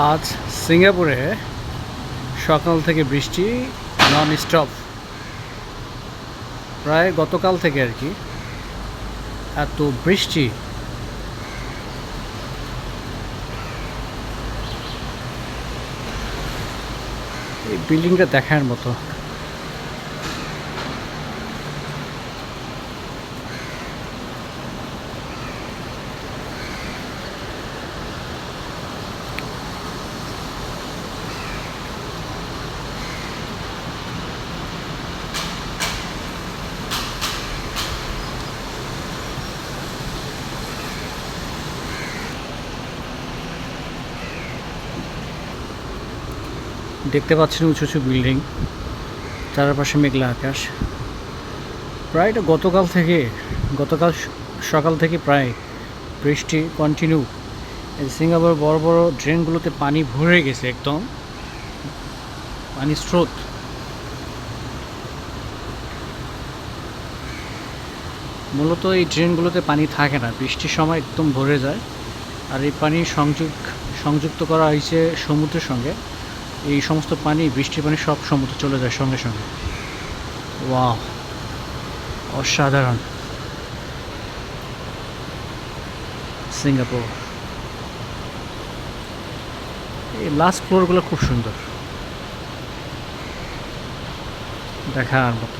আজ সিঙ্গাপুরে সকাল থেকে বৃষ্টি নন স্টপ, প্রায় গতকাল থেকে আর কি এত বৃষ্টি। এই বিল্ডিংটা দেখার মতো। দেখতে পাচ্ছেন উঁচু উঁচু বিল্ডিং, চারপাশে মেঘলা আকাশ। প্রায় এটা গতকাল সকাল থেকে প্রায় বৃষ্টি কন্টিনিউ। এই সিঙ্গাপুর বড় বড় ড্রেনগুলোতে পানি ভরে গেছে, একদম পানির স্রোত। মূলত এই ড্রেনগুলোতে পানি থাকে না, বৃষ্টির সময় একদম ভরে যায়। আর এই পানি সংযুক্ত করা হয়েছে সমুদ্রের সঙ্গে। এই সমস্ত পানি, বৃষ্টির পানি সব সমুদ্রে চলে যায় সঙ্গে সঙ্গে। ওয়াও, অসাধারণ সিঙ্গাপুর। এই লাস্ট ফ্লোরগুলো খুব সুন্দর, দেখার মতো।